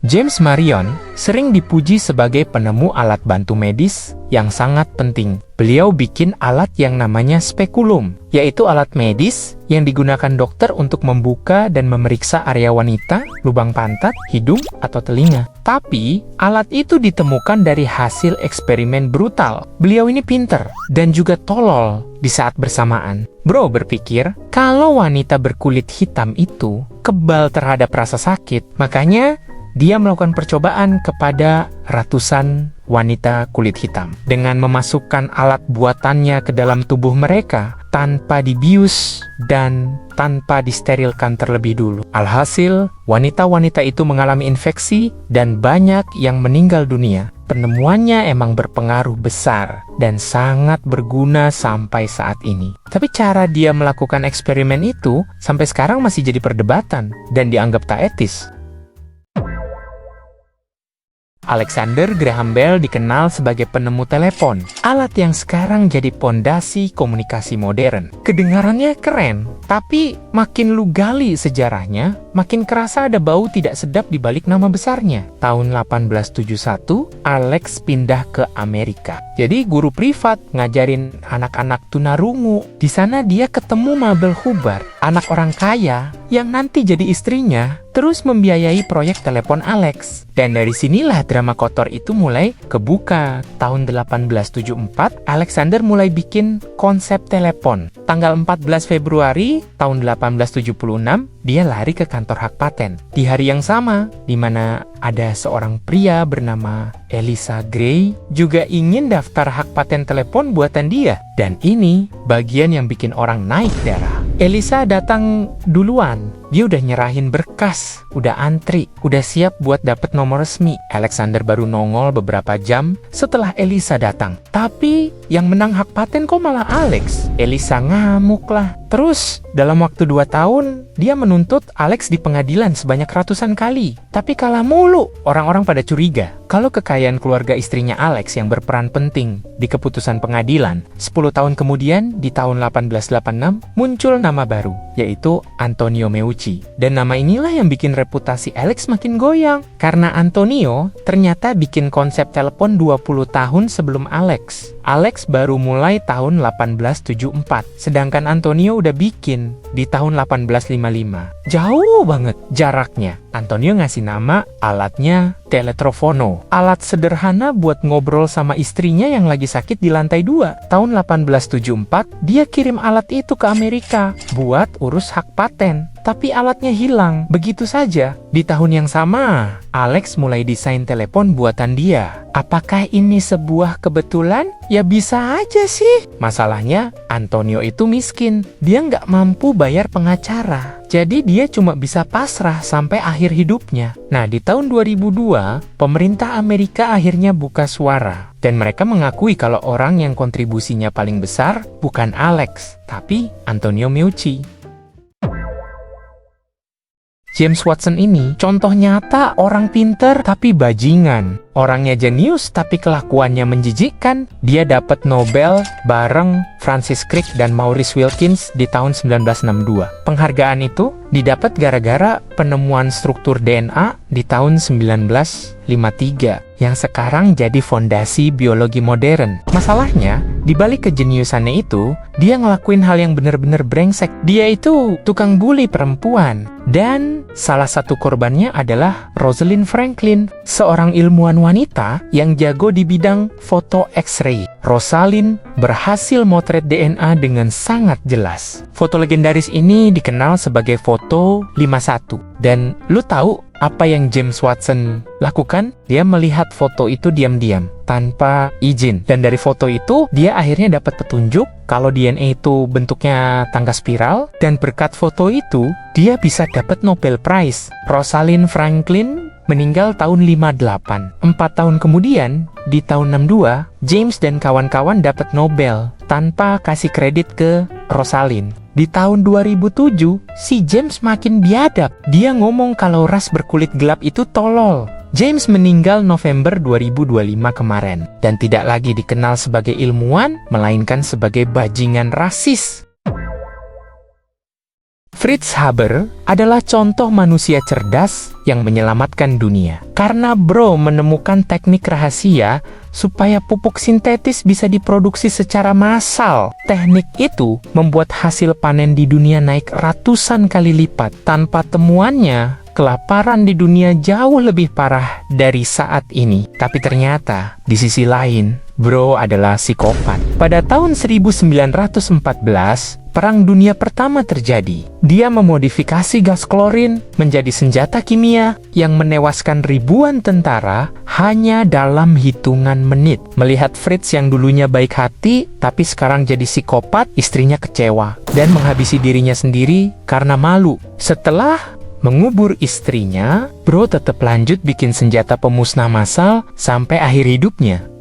James Marion sering dipuji sebagai penemu alat bantu medis yang sangat penting. Beliau bikin alat yang namanya spekulum, yaitu alat medis yang digunakan dokter untuk membuka dan memeriksa area wanita, lubang pantat, hidung, atau telinga. Tapi, alat itu ditemukan dari hasil eksperimen brutal. Beliau ini pinter dan juga tolol di saat bersamaan. Bro berpikir, kalau wanita berkulit hitam itu kebal terhadap rasa sakit, makanya dia melakukan percobaan kepada ratusan wanita kulit hitam dengan memasukkan alat buatannya ke dalam tubuh mereka tanpa dibius dan tanpa disterilkan terlebih dulu. Alhasil, wanita-wanita itu mengalami infeksi dan banyak yang meninggal dunia. Penemuannya emang berpengaruh besar dan sangat berguna sampai saat ini. Tapi cara dia melakukan eksperimen itu sampai sekarang masih jadi perdebatan dan dianggap tak etis. Alexander Graham Bell dikenal sebagai penemu telepon, alat yang sekarang jadi pondasi komunikasi modern. Kedengarannya keren, tapi makin lu gali sejarahnya, makin kerasa ada bau tidak sedap di balik nama besarnya. Tahun 1871, Alex pindah ke Amerika. Jadi guru privat ngajarin anak-anak tunarungu. Di sana dia ketemu Mabel Hubbard, anak orang kaya yang nanti jadi istrinya, terus membiayai proyek telepon Alex. Dan dari sinilah drama kotor itu mulai kebuka. Tahun 1874, Alexander mulai bikin konsep telepon. Tanggal 14 Februari tahun 1876, dia lari ke kantor hak paten. Di hari yang sama, di mana ada seorang pria bernama Elisa Gray juga ingin daftar hak paten telepon buatan dia. Dan ini bagian yang bikin orang naik darah. Elisa datang duluan. Dia udah nyerahin berkas, udah antri, udah siap buat dapet nomor resmi. Alexander baru nongol beberapa jam setelah Elisa datang. Tapi yang menang hak paten kok malah Alex. Elisa ngamuk lah. Terus dalam waktu 2 tahun, dia menuntut Alex di pengadilan sebanyak ratusan kali. Tapi kalah mulu. Orang-orang pada curiga kalau kekayaan keluarga istrinya Alex yang berperan penting di keputusan pengadilan. 10 tahun kemudian, di tahun 1886, muncul nama baru, yaitu Antonio Meucci. Dan nama inilah yang bikin reputasi Alex makin goyang. Karena Antonio ternyata bikin konsep telepon 20 tahun sebelum Alex. Alex baru mulai tahun 1874, sedangkan Antonio udah bikin di tahun 1855. Jauh banget jaraknya. Antonio ngasih nama alatnya teletrofono, alat sederhana buat ngobrol sama istrinya yang lagi sakit di lantai 2. Tahun 1874, dia kirim alat itu ke Amerika buat urus hak paten. Tapi alatnya hilang, begitu saja. Di tahun yang sama, Alex mulai desain telepon buatan dia. Apakah ini sebuah kebetulan? Ya bisa aja sih. Masalahnya, Antonio itu miskin. Dia nggak mampu bayar pengacara. Jadi dia cuma bisa pasrah sampai akhir hidupnya. Nah, di tahun 2002, pemerintah Amerika akhirnya buka suara. Dan mereka mengakui kalau orang yang kontribusinya paling besar bukan Alex, tapi Antonio Meucci. James Watson ini contoh nyata orang pinter tapi bajingan. Orangnya jenius tapi kelakuannya menjijikkan. Dia dapat Nobel bareng Francis Crick dan Maurice Wilkins di tahun 1962. Penghargaan itu didapat gara-gara penemuan struktur DNA di tahun 1953 yang sekarang jadi fondasi biologi modern. Masalahnya, di balik kejeniusannya itu, dia ngelakuin hal yang bener-bener brengsek. Dia itu tukang bully perempuan. Dan salah satu korbannya adalah Rosalind Franklin, seorang ilmuwan wanita yang jago di bidang foto X-ray. Rosalind berhasil motret DNA dengan sangat jelas. Foto legendaris ini dikenal sebagai foto 51. Dan lu tahu apa yang James Watson lakukan? Dia melihat foto itu diam-diam, tanpa izin. Dan dari foto itu, dia akhirnya dapat petunjuk kalau DNA itu bentuknya tangga spiral. Dan berkat foto itu, dia bisa dapat Nobel Prize. Rosalind Franklin meninggal tahun 58. 4 tahun kemudian, di tahun 62, James dan kawan-kawan dapat Nobel tanpa kasih kredit ke Rosalind. Di tahun 2007, si James makin biadab. Dia ngomong kalau ras berkulit gelap itu tolol. James meninggal November 2025 kemarin, dan tidak lagi dikenal sebagai ilmuwan, melainkan sebagai bajingan rasis. Fritz Haber adalah contoh manusia cerdas yang menyelamatkan dunia. Karena Bro menemukan teknik rahasia supaya pupuk sintetis bisa diproduksi secara massal. Teknik itu membuat hasil panen di dunia naik ratusan kali lipat. Tanpa temuannya, kelaparan di dunia jauh lebih parah dari saat ini. Tapi ternyata, di sisi lain, Bro adalah psikopat. Pada tahun 1914, Perang Dunia Pertama terjadi. Dia memodifikasi gas klorin menjadi senjata kimia yang menewaskan ribuan tentara hanya dalam hitungan menit. Melihat Fritz yang dulunya baik hati, tapi sekarang jadi psikopat, istrinya kecewa dan menghabisi dirinya sendiri karena malu. Setelah mengubur istrinya, Bro tetap lanjut bikin senjata pemusnah massal sampai akhir hidupnya.